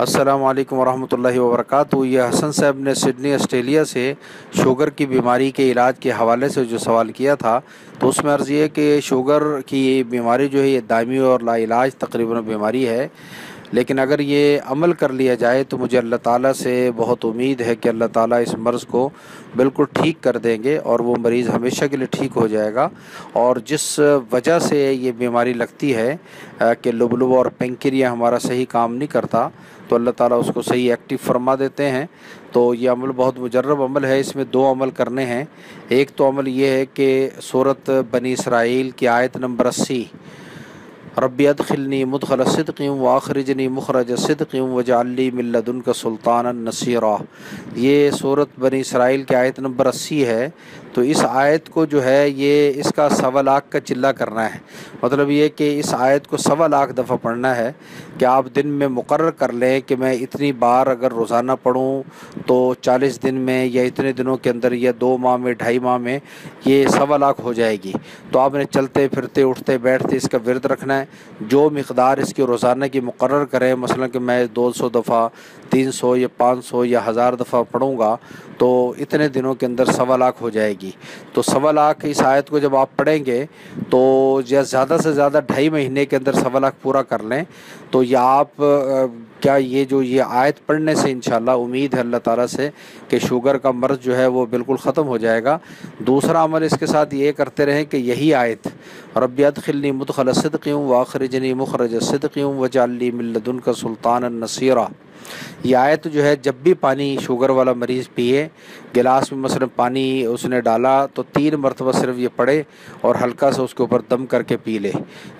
अस्सलामु अलैकुम वरहमतुल्लाहि वबरकातुहू। ये हसन साहब ने सिडनी ऑस्ट्रेलिया से शुगर की बीमारी के इलाज के हवाले से जो सवाल किया था, तो उसमें अर्ज़ ये कि शुगर की बीमारी जो है ये दायमी और लाइलाज तकरीबन बीमारी है, लेकिन अगर ये अमल कर लिया जाए तो मुझे अल्लाह ताला से बहुत उम्मीद है कि अल्लाह ताला इस मर्ज़ को बिल्कुल ठीक कर देंगे और वो मरीज़ हमेशा के लिए ठीक हो जाएगा। और जिस वजह से ये बीमारी लगती है कि लुब और पेंक्रिया हमारा सही काम नहीं करता, तो अल्लाह ताला उसको सही एक्टिव फरमा देते हैं। तो ये अमल बहुत मुजर्रब अमल है। इसमें दो अमल करने हैं। एक तो अमल ये है कि सूरत बनी इसराइल की आयत नंबर 80, रब्बी अदखिलनी मुदखल सिद्क़िन व अखरिजनी मुखरज सिद्क़िन वजअलनी मिन लदुनका सुल्तानन नसीरा, ये सूरत बनी इसराइल की आयत नंबर 80 है। तो इस आयत को जो है ये इसका 1.25 लाख का चिल्ला करना है। मतलब ये कि इस आयत को 1.25 लाख दफ़ा पढ़ना है कि आप दिन में मुकर्रर कर लें कि मैं इतनी बार अगर रोज़ाना पढ़ूँ तो 40 दिन में या इतने दिनों के अंदर या 2 माह में 2.5 माह में ये 1.25 लाख हो जाएगी। तो आपने चलते फिरते उठते बैठते इसका विरद रखना है। जो मिक़दार इसकी रोज़ाना की मुकर्रर करें, मसलन कि मैं 200 दफ़ा 300 या 500 या 1000 दफ़ा पढ़ूँगा तो इतने दिनों के अंदर 1.25 लाख हो जाएगी। तो 1.25 लाख इस आयत को जब आप पढ़ेंगे तो ज़्यादा से ज़्यादा 2.5 महीने के अंदर 1.25 लाख पूरा कर लें तो या आप क्या ये आयत पढ़ने से इंशाअल्लाह उम्मीद है अल्लाह ताला से कि शुगर का मर्ज़ जो है वो बिल्कुल ख़त्म हो जाएगा। दूसरा अमल इसके साथ ये करते रहें कि यही आयत रब्बी अदखिलनी मुदखल सिद्क़िन व अखरिजनी मुखरज सिद्क़िन वजअलनी मिन लदुनका सुल्तानन नसीरा, ये आयत जो है जब भी पानी शुगर वाला मरीज़ पिए, गिलास में मसलन पानी उसने डाला तो 3 मरतबा सिर्फ ये पड़े और हल्का सा उसके ऊपर दम करके पी ले।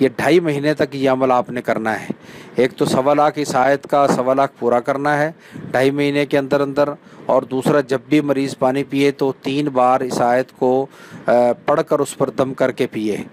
ये 2.5 महीने तक ये अमल आपने करना है। एक तो 1.25 लाख इस आयत का 1.25 लाख पूरा करना है 2.5 महीने के अंदर अंदर, और दूसरा जब भी मरीज़ पानी पिए तो 3 बार इस आयत को पढ़कर उस पर दम करके पिए।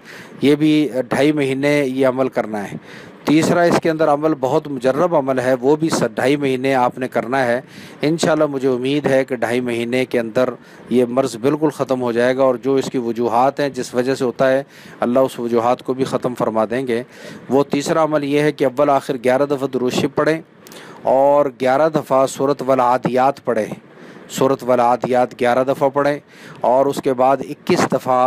ये भी 2.5 महीने ये अमल करना है। तीसरा इसके अंदर अमल बहुत मुजर्रब अमल है, वो भी 2.5 महीने आपने करना है। इंशाल्लाह मुझे उम्मीद है कि 2.5 महीने के अंदर ये मर्ज़ बिल्कुल ख़त्म हो जाएगा और जो इसकी वजूहात हैं जिस वजह से होता है अल्लाह उस वजूहात को भी ख़त्म फरमा देंगे। वो तीसरा अमल ये है कि अव्वल आखिर 11 दफ़ा दुरूद शरीफ पढ़ें और 11 दफ़ा सूरत वल आदियात पढ़ें। सूरत वल आदियात 11 दफ़ा पढ़ें और उसके बाद 21 दफ़ा